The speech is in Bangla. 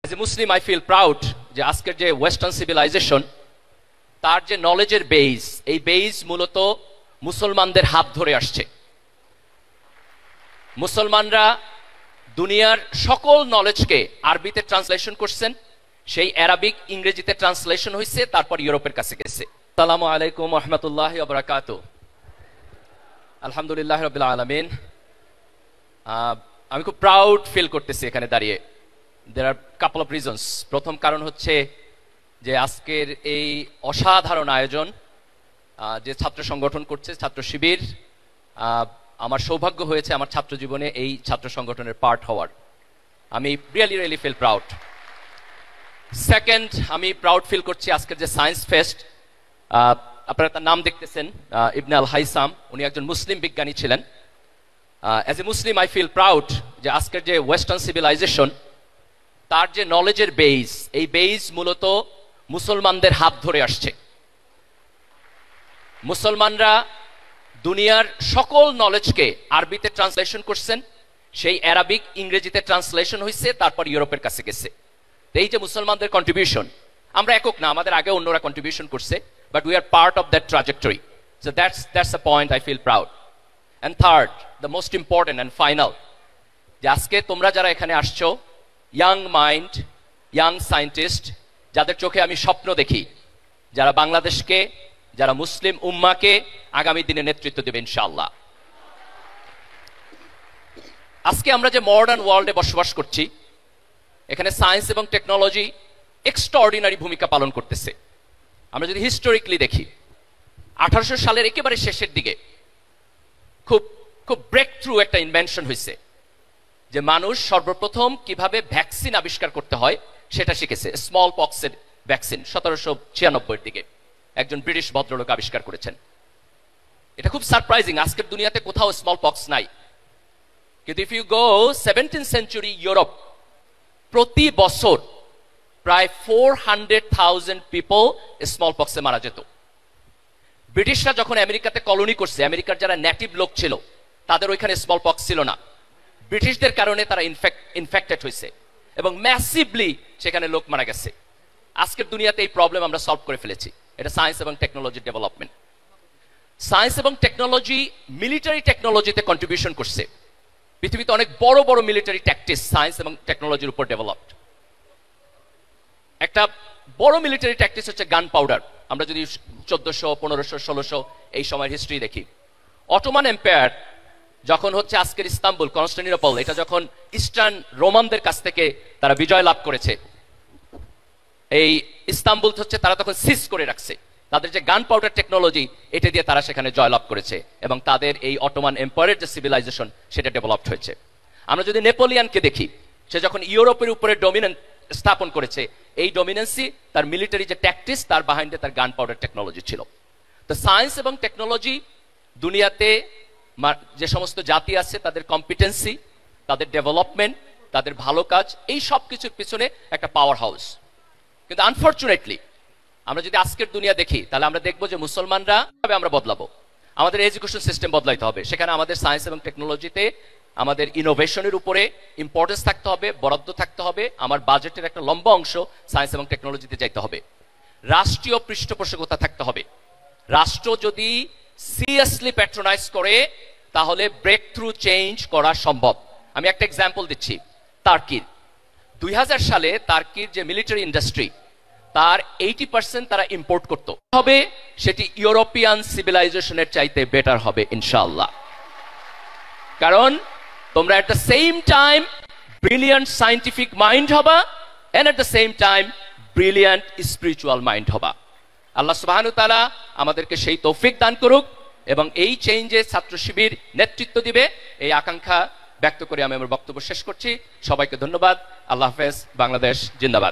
As a Muslim, I feel proud যে আজকের যে ওয়েস্টার্ন সিভিলাইজেশন তার যে নলেজের বেস, এই বেস মূলত মুসলমানদের হাত ধরে আসছে। মুসলমানরা দুনিয়ার সকল নলেজকে আরবিতে ট্রান্সলেশন করছেন, সেই অ্যারাবিক ইংরেজিতে ট্রান্সলেশন হয়েছে, তারপর ইউরোপের কাছে গেছে। আসসালামু আলাইকুম ওয়া রাহমাতুল্লাহি ওয়া বারাকাতুহু। আলহামদুলিল্লাহ রাব্বিল আলামিন। আমি খুব প্রাউড ফিল করতেছি এখানে দাঁড়িয়ে। there are couple of reasons. প্রথম কারণ হচ্ছে যে আজকের এই অসাধারণ আয়োজন যে ছাত্র সংগঠন করছে, ছাত্র শিবির, আমার সৌভাগ্য হয়েছে আমার ছাত্র জীবনে এই ছাত্র সংগঠনের পার্ট হওয়ার। আমি রিয়েলি ফিল প্রাউড। সেকেন্ড, আমি প্রাউড ফিল করছি আজকের যে সায়েন্স ফেস্ট, আপনারা তার নাম দেখতেছেন, ইবনে আল হাইসাম, উনি একজন মুসলিম বিজ্ঞানী ছিলেন। As a Muslim I feel proud যে আজকের যে ওয়েস্টার্ন সিভিলাইজেশন তার যে নলেজের বেস, এই বেস মূলত মুসলমানদের হাত ধরে আসছে। মুসলমানরা দুনিয়ার সকল নলেজকে আরবিতে ট্রান্সলেশন করছেন, সেই অ্যারাবিক ইংরেজিতে ট্রান্সলেশন হয়েছে, তারপর ইউরোপের কাছে গেছে। এই যে মুসলমানদের কন্ট্রিবিউশন, আমরা একক না, আমাদের আগে অন্যরা কন্ট্রিবিউশন করছে, but we are part of that trajectory. So that's a point I feel proud. And third, the most important and final, যে আজকে তোমরা যারা এখানে আসছো, ইয়াং মাইন্ড, ইয়াং সায়েন্টিস্ট, যাদের চোখে আমি স্বপ্ন দেখি, যারা বাংলাদেশকে, যারা মুসলিম উম্মাকে আগামী দিনে নেতৃত্ব দেবে ইনশাআল্লাহ। আজকে আমরা যে মডার্ন ওয়ার্ল্ডে বসবাস করছি, এখানে সায়েন্স এবং টেকনোলজি এক্সট্রাঅর্ডিনারি ভূমিকা পালন করতেছে। আমরা যদি হিস্টোরিক্যালি দেখি, 1800 সালের একেবারে শেষের দিকে খুব ব্রেক থ্রু একটা ইনভেনশন হয়েছে, যে মানুষ সর্বপ্রথম কিভাবে ভ্যাকসিন আবিষ্কার করতে হয় সেটা শিখেছে। স্মল পক্সের ভ্যাকসিন 1796 দিকে একজন ব্রিটিশ ভদ্রলোক আবিষ্কার করেছেন। এটা খুব সারপ্রাইজিং, আজকের দুনিয়াতে কোথাও স্মল পক্স নাই। কিন্তু if you go 17th century Europe, প্রতি বছর প্রায় 400,000 পিপল স্মল পক্সে মারা যেত। ব্রিটিশরা যখন আমেরিকাতে কলোনি করছে, আমেরিকার যারা নেটিভ লোক ছিল তাদের ওইখানে স্মল পক্স ছিল না, ব্রিটিশদের কারণে তারা ইনফেক্টেড হয়েছে এবং ম্যাসিভলি সেখানে লোক মারা গেছে। আজকের দুনিয়াতে এই প্রবলেম আমরা সলভ করে ফেলেছি। এটা সায়েন্স এবং টেকনোলজির ডেভেলপমেন্ট। সায়েন্স এবং টেকনোলজি মিলিটারি টেকনোলজিতে কন্ট্রিবিউশন করছে। পৃথিবীতে অনেক বড় বড় মিলিটারি ট্যাকটিক্স সায়েন্স এবং টেকনোলজির উপর ডেভেলপড। একটা বড় মিলিটারি ট্যাকটিক্স হচ্ছে গান পাউডার। আমরা যদি 1400, 1500, 1600 এই সময়ের হিস্ট্রি দেখি, অটোমান এম্পায়ার যখন হচ্ছে আজকের ইস্তাম্বুল, কনস্টান্টিনোপল, এটা যখন ইস্টার্ন রোমানদের কাছ থেকে তারা বিজয় লাভ করেছে, এই ইস্তাম্বুল হচ্ছে তারা তখন সিজ করে রাখছে। তাদের যে গান পাউডার টেকনোলজি, এটা দিয়ে তারা সেখানে জয়লাভ করেছে এবং তাদের এই অটোমান এম্পায়ারের যে সিভিলাইজেশন সেটা ডেভেলপড হয়েছে। আমরা যদি নেপোলিয়ানকে দেখি, সে যখন ইউরোপের উপরে ডমিনেন্স স্থাপন করেছে, এই ডমিনেন্সি তার মিলিটারি যে ট্যাকটিক্স, তার বাহাইন্ডে তার গান পাউডার টেকনোলজি ছিল। তো সায়েন্স এবং টেকনোলজি দুনিয়াতে যে সমস্ত জাতি আছে তাদের কম্পিটেন্সি, তাদের ডেভেলপমেন্ট, তাদের ভালো কাজ, এই সব কিছুর পিছনে একটা পাওয়ার হাউস। কিন্তু আনফরচুনেটলি আমরা যদি আজকের দুনিয়া দেখি, তাহলে আমরা দেখবো যে মুসলমানরা কিভাবে আমরা বদলাবো। আমাদের এডুকেশন সিস্টেম বদলাইতে হবে, সেখানে আমাদের সায়েন্স এবং টেকনোলজিতে আমাদের ইনোভেশনের উপরে ইম্পর্টেন্স থাকতে হবে, বরাদ্দ থাকতে হবে। আমার বাজেটের একটা লম্বা অংশ সায়েন্স এবং টেকনোলজিতে যাইতে হবে। রাষ্ট্রীয় পৃষ্ঠপোষকতা থাকতে হবে। রাষ্ট্র যদি সিরিয়াসলি প্যাট্রোনাইজ করে, তাহলে ব্রেক থ্রু চেঞ্জ করা সম্ভব। আমি একটা এক্সাম্পল দিচ্ছি, টার্কির। 2000 সালে টার্কির যে মিলিটারি ইন্ডাস্ট্রি, তার 80% তারা ইম্পোর্ট করতে হবে, সেটি ইউরোপিয়ান সিভিলাইজেশনের চাইতে বেটার হবে ইনশাআল্লাহ। কারণ তোমরা at the same time brilliant scientific mind হবা, and at the same time brilliant spiritual mind হবা। আল্লাহ সুবহানাহু ওয়া তাআলা আমাদেরকে সেই তৌফিক দান করুক এবং এই চেঞ্জে ছাত্র শিবির নেতৃত্ব দিবে, এই আকাঙ্ক্ষা ব্যক্ত করে আমি আমার বক্তব্য শেষ করছি। সবাইকে ধন্যবাদ। আল্লাহ হাফেজ। বাংলাদেশ জিন্দাবাদ।